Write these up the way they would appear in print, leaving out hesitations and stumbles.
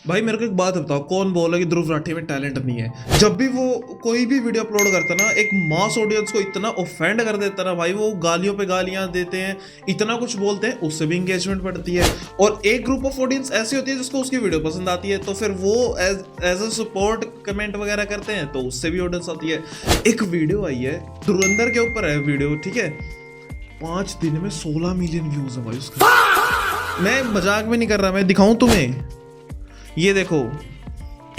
भाई मेरे को एक बात बताओ, कौन बोला कि ध्रुव राठी में टैलेंट नहीं है? जब भी वो कोई भी वीडियो अपलोड करता ना, एक मास ऑडियंस को इतना ऑफेंड कर देता ना भाई, वो गालियों पे गालियां देते हैं, इतना कुछ बोलते हैं, उससे भी इंगेजमेंट बढ़ती है। और एक ग्रुप ऑफ ऑडियंस ऐसी होती है जिसको उसकी वीडियो पसंद आती है, तो फिर वो एज अ सपोर्ट कमेंट वगैरह करते हैं, तो उससे भी ऑडियंस आती है। एक वीडियो आई है धुरंधर के ऊपर है वीडियो, ठीक है, 5 दिन में 16 मिलियन व्यूज है भाई उसका। मैं मजाक में नहीं कर रहा, मैं दिखाऊं तुम्हें, ये देखो,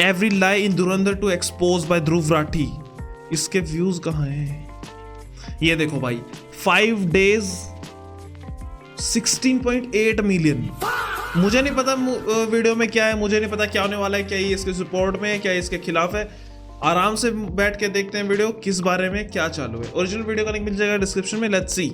every lie in Dhurandhar to expose bye Dhruv Rathee. इसके व्यूज कहाँ हैं? ये देखो भाई, 5 days 16.8 मिलियन। मुझे नहीं पता वीडियो में क्या है, मुझे नहीं पता क्या होने वाला है, क्या ये इसके सपोर्ट में है, क्या ये इसके खिलाफ है। आराम से बैठ के देखते हैं वीडियो, किस बारे में क्या चालू है। ओरिजिनल वीडियो का लिंक मिल जाएगा डिस्क्रिप्शन में, लेट्स सी।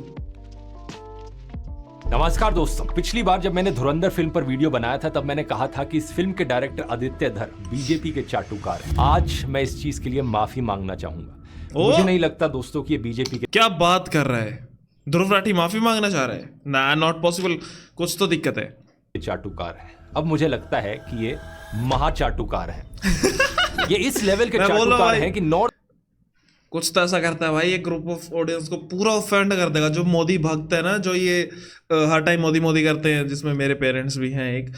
नमस्कार दोस्तों, पिछली बार जब मैंने धुरंधर फिल्म पर वीडियो बनाया था तब मैंने कहा था कि इस फिल्म के डायरेक्टर आदित्य धर बीजेपी के चाटुकार हैं। आज मैं इस चीज के लिए माफी मांगना चाहूंगा। मुझे नहीं लगता दोस्तों कि ये बीजेपी के क्या बात कर रहा है? ध्रुव राठी माफी मांगना चाह रहा है ना? नॉट पॉसिबल, कुछ तो दिक्कत है। चाटुकार है। अब मुझे लगता है कि ये महाचाटुकार है। ये इस लेवल के चाटुकार हैं कि नॉर्थ कुछ तो ऐसा करता है भाई, एक ग्रुप ऑफ ऑडियंस को पूरा ऑफेंड कर देगा। जो मोदी भक्त है ना, जो ये हर टाइम मोदी मोदी करते हैं, जिसमें मेरे पेरेंट्स भी हैं, एक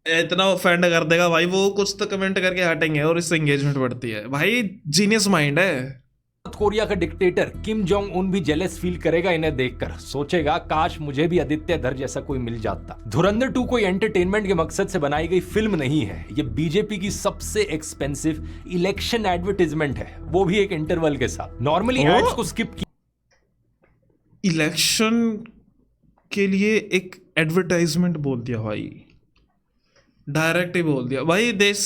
इतना ऑफेंड कर देगा भाई, वो कुछ तो कमेंट करके हटेंगे और इससे एंगेजमेंट बढ़ती है। भाई जीनियस माइंड है। कोरिया का डिक्टेटर किम जोंग उन भी जेलस फील करेगा इन्हें देखकर, सोचेगा काश मुझे भी आदित्य धर जैसा कोई मिल जाता। धुरंधर 2 कोई एंटरटेनमेंट के मकसद से बनाई गई फिल्म नहीं है, ये बीजेपी की सबसे एक्सपेंसिव इलेक्शन एडवर्टाइजमेंट है, वो भी एक इंटरवल के साथ। नॉर्मली एड्स को स्किप इलेक्शन के लिए एक एडवर्टाइजमेंट बोल दिया भाई, डायरेक्ट ही बोल दिया भाई। देश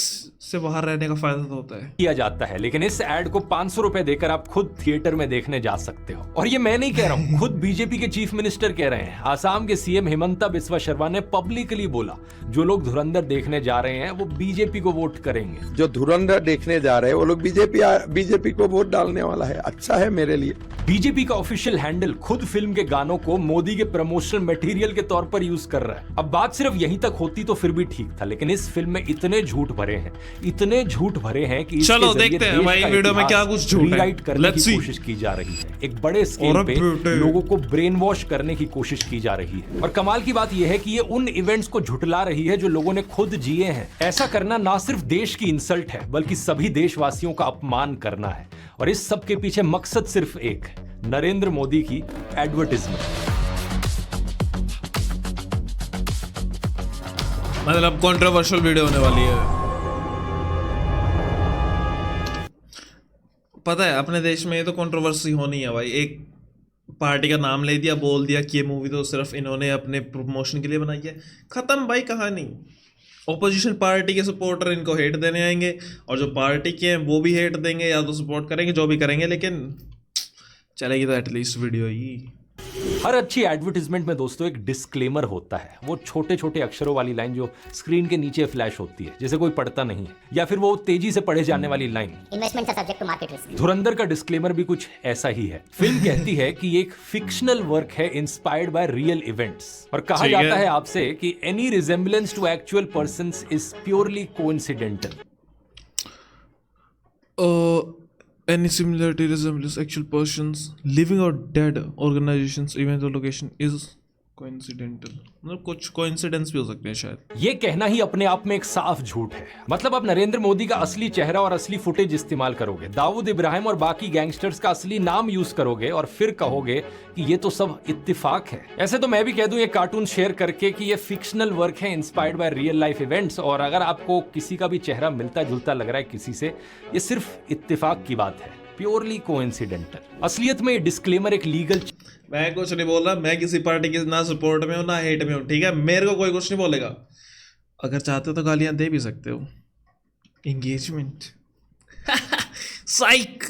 से बाहर रहने का फायदा तो होता है, किया जाता है, लेकिन इस एड को 500 रुपए देकर आप खुद थिएटर में देखने जा सकते हो। और ये मैं नहीं कह रहा हूँ, खुद बीजेपी के चीफ मिनिस्टर कह रहे हैं। आसाम के सीएम हिमंता बिस्वा शर्मा ने पब्लिकली बोला, जो लोग धुरंधर देखने जा रहे हैं वो बीजेपी को वोट करेंगे। जो धुरंधर देखने जा रहे हैं वो लोग बीजेपी को वोट डालने वाला है। अच्छा है मेरे लिए। बीजेपी का ऑफिशियल हैंडल खुद फिल्म के गानों को मोदी के प्रमोशनल मटेरियल के तौर पर यूज कर रहा है। अब बात सिर्फ यहीं तक होती तो फिर भी ठीक था, लेकिन इस फिल्म में इतने झूठ भरे हैं, इतने झूठ भरे हैं कि चलो देखते हैं भाई वीडियो में क्या कुछ झूठ है। रीराइट करने की कोशिश की जा रही है, एक बड़े स्केल पे लोगों को ब्रेन वॉश करने की कोशिश की जा रही है। और कमाल की बात यह है कि ये उन इवेंट्स को झुठला रही है जो लोगों ने खुद जिए हैं। ऐसा करना ना सिर्फ देश की इंसल्ट है, बल्कि सभी देशवासियों का अपमान करना है। और इस सब के पीछे मकसद सिर्फ एक है, नरेंद्र मोदी की एडवर्टाइजमेंट। मतलब कंट्रोवर्शियल वीडियो होने वाली है। पता है अपने देश में ये तो कंट्रोवर्सी होनी है भाई। एक पार्टी का नाम ले दिया, बोल दिया कि ये मूवी तो सिर्फ इन्होंने अपने प्रमोशन के लिए बनाई है, खत्म भाई कहानी। ऑपोजिशन पार्टी के सपोर्टर इनको हेट देने आएंगे, और जो पार्टी के हैं वो भी हेट देंगे, या तो सपोर्ट करेंगे, जो भी करेंगे, लेकिन चलेगी तो एटलीस्ट वीडियो ही। हर अच्छी एडवर्टाइजमेंट में दोस्तों एक डिस्क्लेमर होता है, वो छोटे छोटे अक्षरों वाली लाइन जो स्क्रीन के नीचे फ्लैश होती है, जिसे कोई पढ़ता नहीं है, या फिर वो तेजी से पढ़े जाने वाली line, investment subject to market risk. Dhurandhar का डिस्क्लेमर भी कुछ ऐसा ही है। फिल्म कहती है कि एक फिक्शनल वर्क है इंस्पायर्ड बाय रियल इवेंट्स, और कहा जाता है आपसे कि any resemblance to actual persons is purely coincidental. Any similarity resembles actual persons, living or dead, organizations, event or location is coincidental। मतलब कुछ कोइंसिडेंस भी हो सकते हैं शायद। ये कहना ही अपने आप में एक साफ झूठ है। मतलब आप नरेंद्र मोदी का असली चेहरा और असली फुटेज इस्तेमाल करोगे, दाऊद इब्राहिम और बाकी गैंगस्टर्स का असली नाम यूज करोगे, और फिर कहोगे कि ये तो सब इत्तेफाक है। ऐसे तो मैं भी कह दूं ये कार्टून शेयर करके कि ये फिक्शनल वर्क है inspired by real life events, और अगर आपको किसी का भी चेहरा मिलता जुलता लग रहा है किसी से, ये सिर्फ इत्तेफाक की बात है, प्योरली कोइंसिडेंटल। असलियत में ये डिस्क्लेमर एक लीगल। मैं कुछ नहीं बोल रहा, मैं किसी पार्टी के ना सपोर्ट में हूँ ना हेट में हूँ, ठीक है? मेरे को कोई कुछ नहीं बोलेगा। अगर चाहते हो तो गालियां दे भी सकते हो। एंगेजमेंट साइक।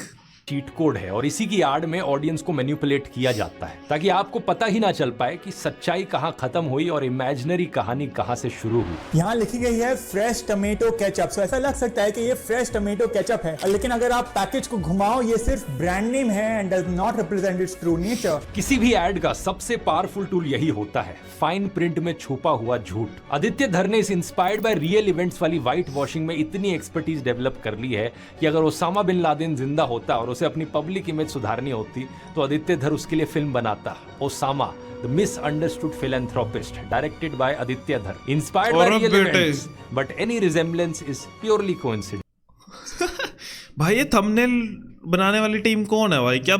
चीट कोड है और इसी की आड़ में ऑडियंस को मैनिपुलेट किया जाता है ताकि आपको पता ही ना चल पाए कि सच्चाई कहां खत्म हुई और इमेजिनरी कहानी कहां से शुरू हुई। यहाँ लिखी गई है फ्रेश टमेटो केचप। सो ऐसा लग सकता है कि ये फ्रेश टमेटो केचप है, लेकिन अगर आप पैकेज को घुमाओ ये सिर्फ ब्रांड नेम है and does not represent it's true nature. किसी भी एड का सबसे पावरफुल टूल यही होता है, फाइन प्रिंट में छुपा हुआ झूठ। आदित्य धर ने इस इंस्पायर्ड बाय रियल इवेंट्स वाली व्हाइट वॉशिंग में इतनी एक्सपर्टीज डेवलप कर ली है कि अगर ओसामा बिन लादेन जिंदा होता और उसे अपनी पब्लिक इमेज सुधारनी होती तो आदित्य धर उसके लिए फिल्म बनाता, Osama the misunderstood philanthropist, directed by Aditya Dhar, inspired by real events, but any resemblance is purely coincidence. भाई ये थंबनेल बनाने वाली टीम कौन है भाई? क्या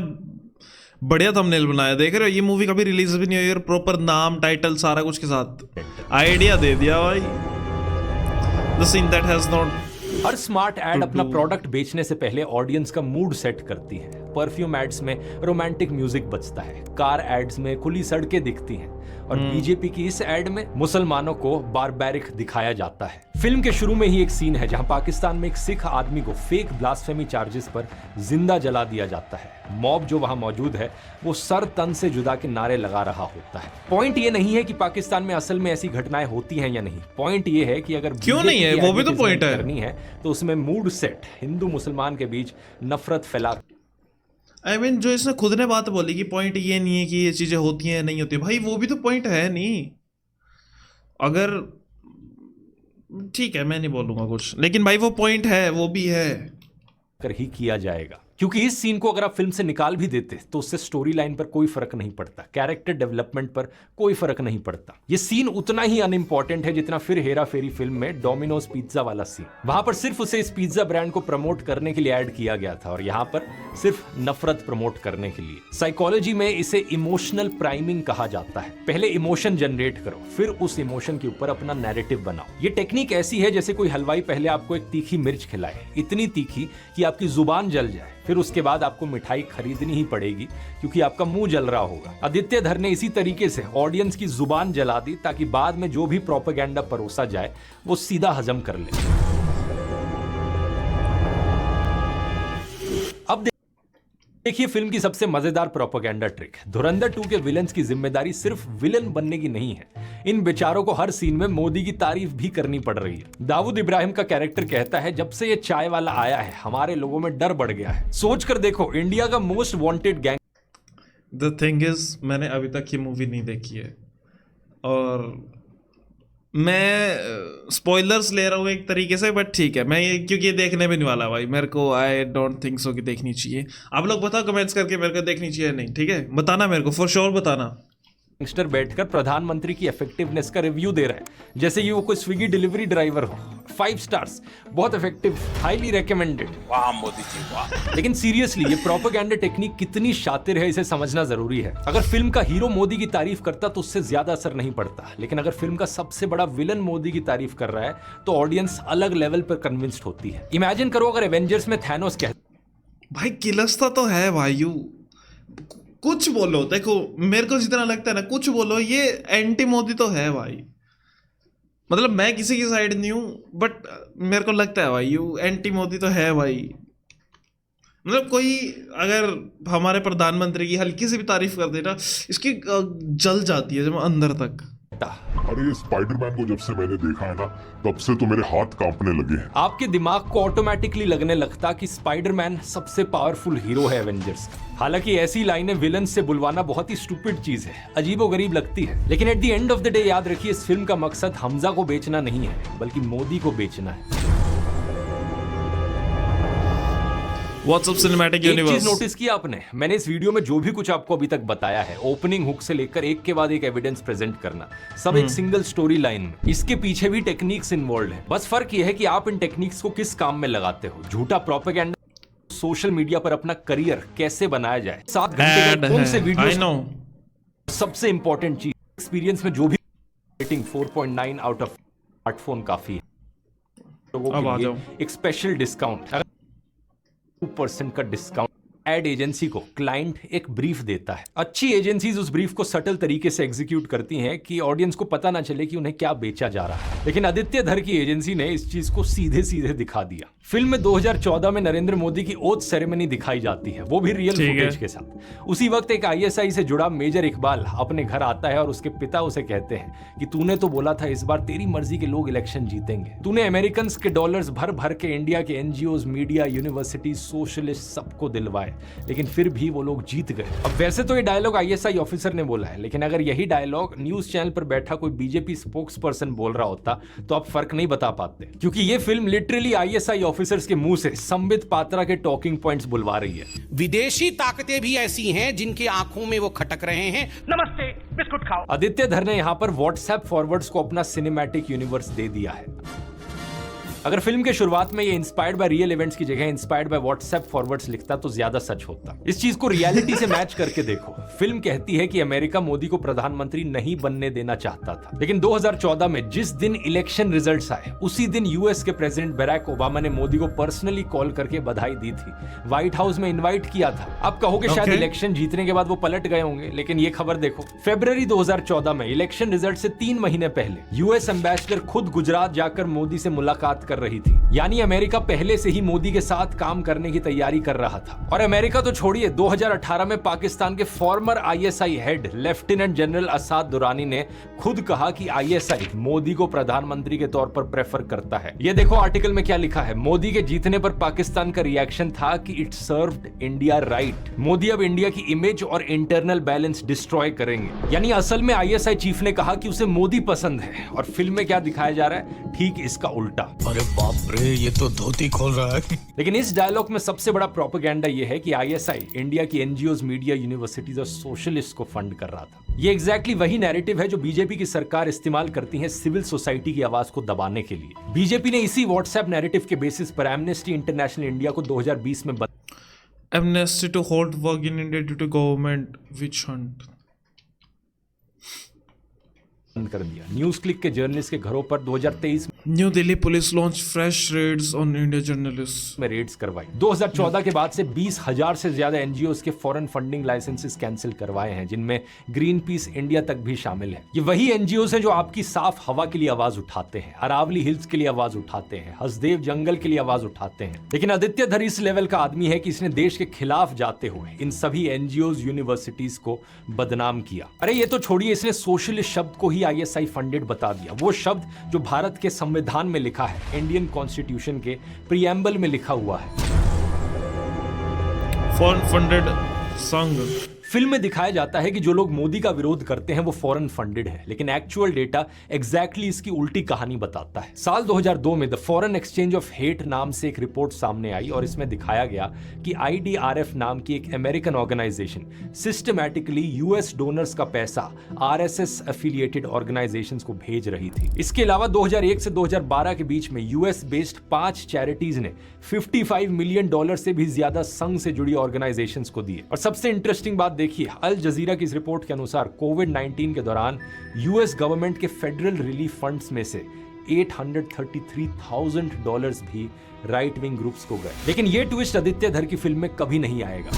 बढ़िया थंबनेल बनाया, देख रहे हो? ये मूवी कभी रिलीज भी नहीं हुई और प्रॉपर नाम टाइटल सारा कुछ के साथ आइडिया दे दिया भाई। The scene that has not. हर स्मार्ट एड अपना प्रोडक्ट बेचने से पहले ऑडियंस का मूड सेट करती है। परफ्यूम एड्स में रोमांटिक म्यूजिक बजता है, कार एड्स में खुली सड़कें दिखती हैं और बीजेपी की इस एड में मुसलमानों को बारबैरिक दिखाया जाता है। फिल्म के शुरू में ही एक सीन है जहां पाकिस्तान में एक सिख आदमी को फेक ब्लास्फेमी चार्जेस पर जिंदा जला दिया जाता है। मॉब जो वहां मौजूद है वो सर तन से जुदा के नारे लगा रहा होता है। पॉइंट ये नहीं है कि पाकिस्तान में असल में ऐसी घटनाएं होती हैं या नहीं, पॉइंट ये है कि अगर क्यों नहीं है, वो भी तो पॉइंट है, करनी है तो उसमें मूड सेट हिंदू मुसलमान के बीच नफरत फैला। I mean, जो इसने खुद ने बात बोली कि पॉइंट ये नहीं है कि ये चीजें होती हैं नहीं होती, भाई वो भी तो पॉइंट है नहीं। अगर ठीक है मैं नहीं बोलूंगा कुछ, लेकिन भाई वो पॉइंट है, वो भी है कर ही किया जाएगा, क्योंकि इस सीन को अगर आप फिल्म से निकाल भी देते तो उससे स्टोरी लाइन पर कोई फर्क नहीं पड़ता, कैरेक्टर डेवलपमेंट पर कोई फर्क नहीं पड़ता। ये सीन उतना ही अनइम्पॉर्टेंट है जितना फिर हेरा फेरी फिल्म में डोमिनोज पिज्जा वाला सीन। वहां पर सिर्फ उसे इस पिज्जा ब्रांड को प्रमोट करने के लिए ऐड किया गया था और यहां पर सिर्फ नफरत प्रमोट करने के लिए। साइकोलॉजी में इसे इमोशनल प्राइमिंग कहा जाता है। पहले इमोशन जनरेट करो, फिर उस इमोशन के ऊपर अपना नैरेटिव बनाओ। ये टेक्निक ऐसी है जैसे कोई हलवाई पहले आपको एक तीखी मिर्च खिलाए, इतनी तीखी कि आपकी जुबान जल जाए, फिर उसके बाद आपको मिठाई खरीदनी ही पड़ेगी क्योंकि आपका मुंह जल रहा होगा। आदित्य धर ने इसी तरीके से ऑडियंस की जुबान जला दी ताकि बाद में जो भी प्रोपेगेंडा परोसा जाए वो सीधा हजम कर ले। अब देखिए फिल्म की सबसे मजेदार प्रोपेगेंडा ट्रिक। धुरंधर 2 के विलन्स की जिम्मेदारी सिर्फ विलन बनने की नहीं है, इन बेचारों को हर सीन में मोदी की तारीफ भी करनी पड़ रही है। दाऊद इब्राहिम का कैरेक्टर कहता है जब से ये चाय वाला आया है हमारे लोगों में डर बढ़ गया है। सोच कर देखो, इंडिया का most wanted gang. The thing is मैंने अभी तक ये मूवी नहीं देखी है और मैं स्पॉयलर्स ले रहा हूँ एक तरीके से, बट ठीक है मैं ये क्योंकि ये देखने भी नहीं वाला भाई, मेरे को आई डोंट थिंक सो कि देखनी चाहिए। आप लोग बताओ कमेंट्स करके मेरे को देखनी चाहिए नहीं, ठीक है बताना मेरे को, फॉर श्योर बताना। गैंगस्टर बैठकर प्रधानमंत्री की इफेक्टिवनेस का रिव्यू दे रहा है जैसे ये वो कोई स्विगी डिलीवरी ड्राइवर हो। 5 स्टार्स, बहुत इफेक्टिव, हाईली रिकमेंडेड। वाह मोदी जी वाह। लेकिन सीरियसली ये प्रोपेगेंडा टेक्निक कितनी शातिर है इसे समझना जरूरी है। अगर फिल्म का हीरो मोदी की तारीफ करता तो उससे ज्यादा असर नहीं पड़ता, लेकिन अगर फिल्म का सबसे बड़ा विलन मोदी की तारीफ कर रहा है तो ऑडियंस अलग लेवल पर कन्विंस्ड होती है। इमेजिन करो अगर एवेंजर्स में थैनोस भाई किलस्ता तो है भाई, यू कुछ बोलो, देखो मेरे को जितना लगता है ना, कुछ बोलो ये एंटी मोदी तो है भाई। मतलब मैं किसी की साइड नहीं हूँ बट मेरे को लगता है भाई यू एंटी मोदी तो है भाई। मतलब कोई अगर हमारे प्रधानमंत्री की हल्की सी भी तारीफ कर देना इसकी जल जाती है जब अंदर तक। अरे ये स्पाइडरमैन को जब से मैंने देखा है ना तब से तो मेरे हाथ कांपने लगे हैं। आपके दिमाग को ऑटोमेटिकली लगने लगता कि स्पाइडरमैन सबसे पावरफुल हीरो है एवेंजर्स का। हालांकि ऐसी लाइनें विलन से बुलवाना बहुत ही स्टूपिड चीज है, अजीबोगरीब लगती है, लेकिन at the end of the day याद रखिए इस फिल्म का मकसद हमजा को बेचना नहीं है बल्कि मोदी को बेचना है। WhatsApp cinematic universe. एक चीज नोटिस किया आपने, मैंने इस वीडियो में जो भी कुछ आपको अभी तक बताया है, ओपनिंग हुक से लेकर एक के बाद एक एविडेंस प्रेजेंट करना, सब एक सिंगल स्टोरी लाइन में। इसके पीछे भी टेक्निक्स इन्वॉल्व है, बस फर्क यह है कि आप इन टेक्निक्स को किस काम में लगाते हो। झूठा प्रोपेगेंडा, सोशल मीडिया पर अपना करियर कैसे बनाया जाए, 7 घंटे में कौन से वीडियो, सबसे इंपॉर्टेंट चीज एक्सपीरियंस में जो भी रेटिंग 4.9 आउट ऑफ स्मार्टफोन काफी है। लोगों के लिए एक स्पेशल डिस्काउंट, 2% का डिस्काउंट एड एजेंसी को क्लाइंट एक ब्रीफ देता है। अच्छी एजेंसीज उस ब्रीफ को सटल तरीके से एग्जीक्यूट करती हैं कि ऑडियंस को पता ना चले कि उन्हें क्या बेचा जा रहा है, लेकिन आदित्य धर की एजेंसी ने इस चीज को सीधे सीधे दिखा दिया। फिल्म में 2014 में नरेंद्र मोदी की ओथ सेरेमनी दिखाई जाती है, वो भी रियल फुटेज के साथ। उसी वक्त एक आईएसआई से जुड़ा मेजर इकबाल अपने घर आता है और उसके पिता उसे कहते हैं कि तूने तो बोला था इस बार तेरी मर्जी के लोग इलेक्शन जीतेंगे, तूने अमेरिकन के डॉलर्स भर भर के इंडिया के एनजीओज, मीडिया, यूनिवर्सिटी, सोशलिस्ट सबको दिलवाए, लेकिन फिर भी वो लोग जीत गए। अब वैसे तो ये डायलॉग आईएसआई ऑफिसर ने बोला है, लेकिन अगर यही डायलॉग न्यूज चैनल पर बैठा कोई बीजेपी स्पोक्स पर्सन बोल रहा होता तो आप फर्क नहीं बता पाते, क्योंकि ये फिल्म लिटरली आईएसआई ऑफिसर्स के मुंह से संबित पात्रा के टॉकिंग पॉइंट्स बुलवा रही है। विदेशी ताकतें भी ऐसी हैं जिनकी आंखों में वो खटक रहे हैं। नमस्ते, बिस्कुट खाओ। आदित्य धर ने यहां पर व्हाट्सएप फॉरवर्ड्स को अपना सिनेमैटिक यूनिवर्स दे दिया है। अगर फिल्म के शुरुआत में ये इंस्पायर्ड बाय रियल इवेंट्स की जगह इंस्पायर्ड बाय व्हाट्सएप फॉरवर्ड्स लिखता तो ज्यादा सच होता। इस चीज को रियलिटी से मैच करके देखो। फिल्म कहती है कि अमेरिका मोदी को प्रधानमंत्री नहीं बनने देना चाहता था, लेकिन 2014 में जिस दिन इलेक्शन रिजल्ट्स आए उसी दिन यूएस के प्रेसिडेंट बराक ओबामा ने मोदी को पर्सनली कॉल करके बधाई दी थी, व्हाइट हाउस में इन्वाइट किया था। आप कहोगे शायद इलेक्शन जीतने के बाद वो पलट गए होंगे, लेकिन ये खबर देखो, फरवरी 2014 में इलेक्शन रिजल्ट से 3 महीने पहले यूएस एम्बेसडर खुद गुजरात जाकर मोदी से मुलाकात कर रही थी। यानी अमेरिका पहले से ही मोदी के साथ काम करने की तैयारी कर रहा था। और अमेरिका तो छोड़िए, 2018 में पाकिस्तान के former ISI head lieutenant general Asad Durrani ने खुद कहा कि आईएसआई मोदी को प्रधानमंत्री के तौर पर प्रेफर करता है। ये देखो आर्टिकल में क्या लिखा है, मोदी के जीतने पर पाकिस्तान का रिएक्शन था कि it served India right. Modi अब इंडिया की इमेज और इंटरनल बैलेंस डिस्ट्रॉय करेंगे। यानी असल में आईएसआई चीफ ने कहा कि उसे मोदी पसंद है, और फिल्म में क्या दिखाया जा रहा है, ठीक इसका उल्टा। अरे बाप रे, ये तो धोती खोल रहा है। लेकिन इस डायलॉग में सबसे बड़ा प्रोपेगेंडा ये है कि आईएसआई इंडिया की एनजीओज, मीडिया, यूनिवर्सिटीज और सोशलिस्ट को फंड कर रहा था। ये एग्जैक्टली वही नैरेटिव है जो बीजेपी की सरकार इस्तेमाल करती है सिविल सोसाइटी की आवाज को दबाने के लिए। बीजेपी ने इसी व्हाट्सएप नैरेटिव के बेसिस पर एमनेस्टी इंटरनेशनल इंडिया को 2020 में Amnesty to halt work in India due to government witch hunt. बंद कर दिया। न्यूज क्लिक के जर्नलिस्ट के घरों पर 2023 New Delhi police launched fresh raids on India journalists. में रेड्स करवाई। 2014 के बाद से 20,000 से ज्यादा एनजीओज के फॉरेन फंडिंग लाइसेंसेस कैंसिल करवाए हैं, जिनमें ग्रीन पीस इंडिया तक भी शामिल है। ये वही एनजीओज हैं जो आपकी साफ हवा के लिए आवाज उठाते हैं, अरावली हिल्स के लिए आवाज उठाते हैं, हसदेव जंगल के लिए आवाज उठाते हैं। लेकिन आदित्य धर इस लेवल का आदमी है कि इसने देश के खिलाफ जाते हुए इन सभी एनजीओज, यूनिवर्सिटीज को बदनाम किया। अरे ये तो छोड़िए, इसने सोशलिस्ट शब्द को ही आईएसआई फंडेड बता दिया, वो शब्द जो भारत के संविधान में लिखा है, इंडियन कॉन्स्टिट्यूशन के प्रीएम्बल में लिखा हुआ है। Foreign funded संघ। फिल्म में दिखाया जाता है कि जो लोग मोदी का विरोध करते हैं वो फॉरेन फंडेड है, लेकिन एक्चुअल डेटा एग्जैक्टली इसकी उल्टी कहानी बताता है। साल 2002 में the foreign exchange of hate नाम से एक रिपोर्ट सामने आई और इसमें दिखाया गया कि आईडीआरएफ नाम की एक American organisation systematically US donors का पैसा आरएसएस एफिलिएटेड ऑर्गेनाइजेशंस को भेज रही थी। इसके अलावा 2001 से 2012 के बीच में यूएस बेस्ड 5 चैरिटीज ने $55 मिलियन से भी ज्यादा संघ से जुड़ी ऑर्गेनाइजेशंस को दिए। और सबसे इंटरेस्टिंग बात देखिए, अल जजीरा की इस रिपोर्ट के अनुसार कोविड-19 के दौरान यूएस गवर्नमेंट के फेडरल रिलीफ फंड्स में से $833,000 भी राइट विंग ग्रुप्स को गए। लेकिन ये ट्विस्ट आदित्य धर की फिल्म में कभी नहीं आएगा।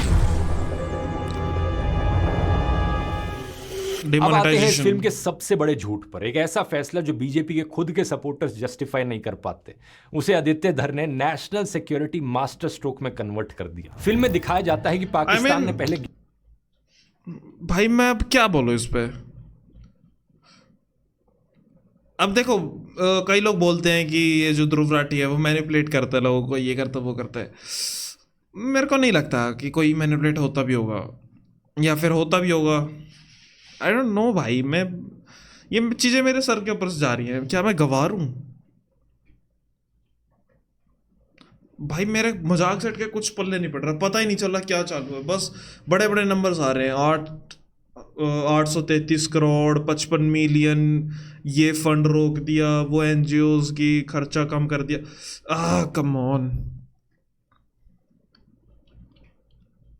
अब आते हैं इस फिल्म के सबसे बड़े झूठ पर। एक ऐसा फैसला जो बीजेपी के खुद के सपोर्टर्स जस्टिफाई नहीं कर पाते, उसे आदित्य धर ने नेशनल सिक्योरिटी मास्टर स्ट्रोक में कन्वर्ट कर दिया। फिल्म में दिखाया जाता है कि पाकिस्तान ने पहले भाई मैं अब क्या बोलूं इस पे। अब देखो, कई लोग बोलते हैं कि ये जो ध्रुव राठी है वो मैनिपुलेट करता है लोगों को, ये करता वो करता है। मेरे को नहीं लगता कि कोई मैनिपुलेट होता भी होगा या फिर होता भी होगा। आई डोंट नो भाई, ये चीज़ें मेरे सर के ऊपर से जा रही हैं। क्या मैं गवार हूँ भाई? मेरे मजाक सेट के कुछ पल्ले नहीं पड़ रहा, पता ही नहीं चल रहा क्या चालू है। बस बड़े बड़े नंबर्स आ रहे हैं, 833 करोड़, 55 मिलियन, ये फंड रोक दिया, वो एनजीओज की खर्चा कम कर दिया। Come on.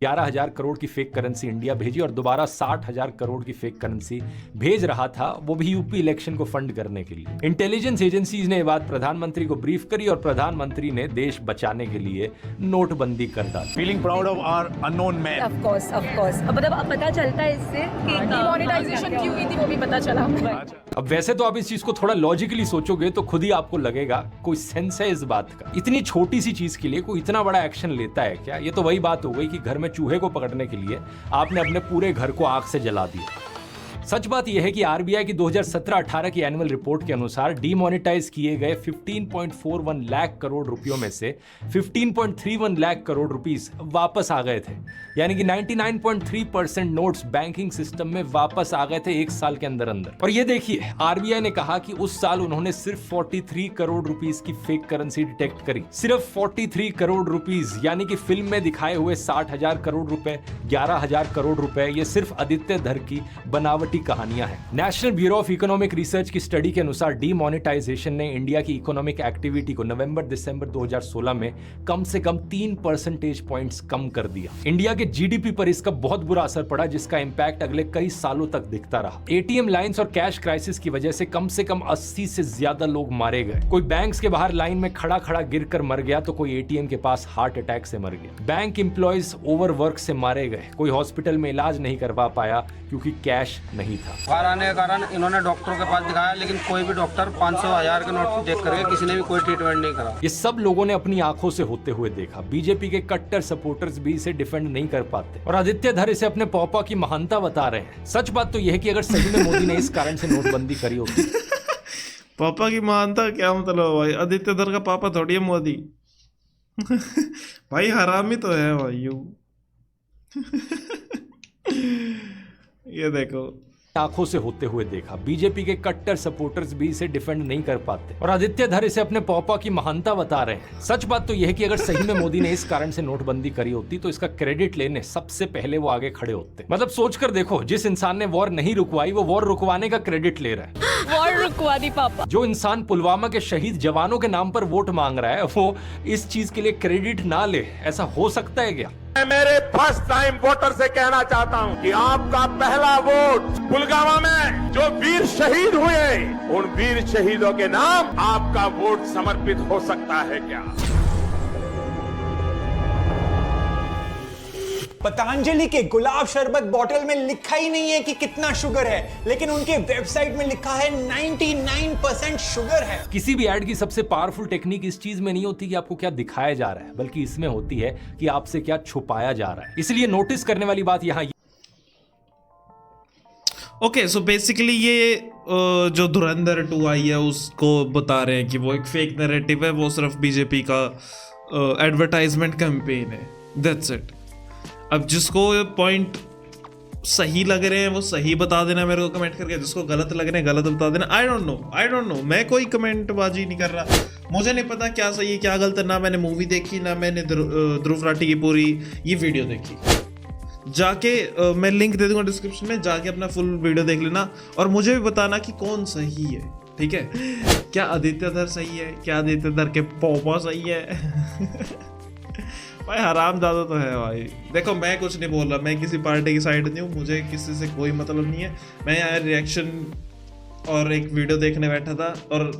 11,000 करोड़ की फेक करेंसी इंडिया भेजी और दोबारा 60,000 करोड़ की फेक करेंसी भेज रहा था, वो भी यूपी इलेक्शन को फंड करने के लिए। इंटेलिजेंस एजेंसीज ने ये बात प्रधानमंत्री को ब्रीफ करी और प्रधानमंत्री ने देश बचाने के लिए नोटबंदी कर डाली। Feeling proud of our unknown man. Of course मतलब अब पता चलता है इससे कि डिमोनेटाइजेशन क्यों हुई थी, वो भी पता चला हमें। अब वैसे तो आप इस चीज को थोड़ा लॉजिकली सोचोगे तो खुद ही आपको लगेगा कोई सेंस है इस बात का। इतनी छोटी सी चीज के लिए कोई इतना बड़ा एक्शन लेता है क्या? ये तो वही बात हो गई कि घर में चूहे को पकड़ने के लिए आपने अपने पूरे घर को आग से जला दिया। सच बात यह है कि आरबीआई की 2017-18 की एनुअल रिपोर्ट के अनुसार डीमोनेटाइज किए गए 15.41 लाख करोड़ रुपयों में से 15.31 लाख करोड़ रुपीस वापस आ गए थे, यानी कि 99.3% नोट्स बैंकिंग सिस्टम में वापस आ गए थे एक साल के अंदर अंदर। और ये देखिए, आरबीआई ने कहा कि उस साल उन्होंने सिर्फ 43 करोड़ रुपीस की फेक करेंसी डिटेक्ट करी। सिर्फ 43 करोड़ रुपीस, यानी कि फिल्म में दिखाए हुए 60,000 करोड़ रुपए, 11,000 करोड़ रुपए, ये सिर्फ आदित्य धर की बनावटी कहानियां हैं। National bureau of economic research की स्टडी के अनुसार डीमोनेटाइजेशन ने इंडिया की इकोनॉमिक एक्टिविटी को नवंबर-दिसंबर 2016 में कम से कम 3 परसेंटेज पॉइंट्स कम कर दिया। इंडिया के जीडीपी पर इसका बहुत बुरा असर पड़ा, जिसका इंपैक्ट अगले कई सालों तक दिखता रहा। एटीएम लाइंस और कैश क्राइसिस की वजह से कम 80 से ज्यादा लोग मारे गए। कोई बैंक्स के बाहर लाइन में खड़ा खड़ा गिरकर मर गया तो कोई एटीएम के पास हार्ट अटैक से मर गया। बैंक एम्प्लॉयज ओवरवर्क से मारे गए। कोई हॉस्पिटल में इलाज नहीं करवा पाया क्योंकि कैश नहीं था। बाहर आने के कारण इन्होंने डॉक्टरों के पास दिखाया, लेकिन कोई भी डॉक्टर 500,000 के नोट देख करके किसी ने भी कोई ट्रीटमेंट नहीं करा। ये सब लोगों ने अपनी आंखों से होते हुए देखा। बीजेपी के कट्टर सपोर्टर्स भी इसे डिफेंड नहीं कर पाते और आदित्य धर इसे अपने पौपा की महानता बता रहे हैं। सच बात तो यह है कि अगर सही में मोदी ने इस कारण से नोटबंदी करी होती। पापा की महानता क्या मतलब भाई? आदित्य धर का पापा थोड़ी है मोदी। भाई हरामी तो है भाई यू। ये देखो, आंखों से होते हुए देखा। बीजेपी के कट्टर सपोर्टर्स भी इसे डिफेंड नहीं कर पाते और आदित्य धर इसे अपने पौपा की महानता बता रहे हैं। सच बात तो यह है कि अगर सही में मोदी ने इस कारण से नोटबंदी करी होती तो इसका क्रेडिट लेने सबसे पहले वो आगे खड़े होते। मतलब सोचकर देखो, जिस इंसान ने वॉर नहीं रुकवाई वो वॉर रुकवाने का क्रेडिट ले रहा है। वॉर रुकवा दी पापा। जो इंसान पुलवामा के शहीद जवानों के नाम पर वोट मांग रहा है वो इस चीज के लिए क्रेडिट ना ले, ऐसा हो सकता है क्या? मैं मेरे फर्स्ट टाइम वोटर से कहना चाहता हूं कि आपका पहला वोट पुलवामा में जो वीर शहीद हुए, उन वीर शहीदों के नाम आपका वोट समर्पित हो सकता है क्या? पतंजलि के गुलाब शरबत बॉटल में लिखा ही नहीं है कि कितना शुगर है, लेकिन उनके वेबसाइट में लिखा है 99% शुगर है। किसी भी ऐड की सबसे पावरफुल टेक्निक इस चीज में नहीं होती कि आपको क्या दिखाया जा रहा है, बल्कि इसमें होती है कि आपसे क्या छुपाया जा रहा है। इसलिए नोटिस करने वाली बात यहाँ ओके, सो बेसिकली ये जो धुरंधर 2 आई है उसको बता रहे हैं कि वो एक फेक नैरेटिव है, वो सिर्फ बीजेपी का एडवर्टाइजमेंट कैंपेन है, दैट्स इट। अब जिसको पॉइंट सही लग रहे हैं वो सही बता देना मेरे को कमेंट करके, जिसको गलत लग रहे हैं गलत बता देना। आई डोंट नो, मैं कोई कमेंट बाजी नहीं कर रहा। मुझे नहीं पता क्या सही है क्या गलत है, ना मैंने मूवी देखी ना मैंने ध्रुव राठी की पूरी ये वीडियो देखी। जाके मैं लिंक दे दूंगा डिस्क्रिप्शन में, जाके अपना फुल वीडियो देख लेना और मुझे भी बताना कि कौन सही है, ठीक है? क्या आदित्य धर सही है, क्या आदित्य धर के पौपा सही है? भाई हराम ज़्यादा तो है भाई। देखो, मैं कुछ नहीं बोल रहा, मैं किसी पार्टी की साइड नहीं हूँ, मुझे किसी से कोई मतलब नहीं है। मैं यहाँ रिएक्शन और एक वीडियो देखने बैठा था और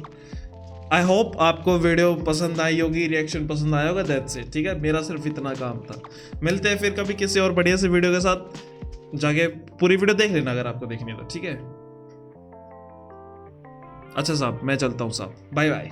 आई होप आपको वीडियो पसंद आई होगी, रिएक्शन पसंद आया होगा, दैट्स इट, ठीक है? मेरा सिर्फ इतना काम था। मिलते हैं फिर कभी किसी और बढ़िया से वीडियो के साथ। जाके पूरी वीडियो देख लेना अगर आपको देखनी है तो, ठीक है? अच्छा साहब, मैं चलता हूँ साहब, बाय बाय।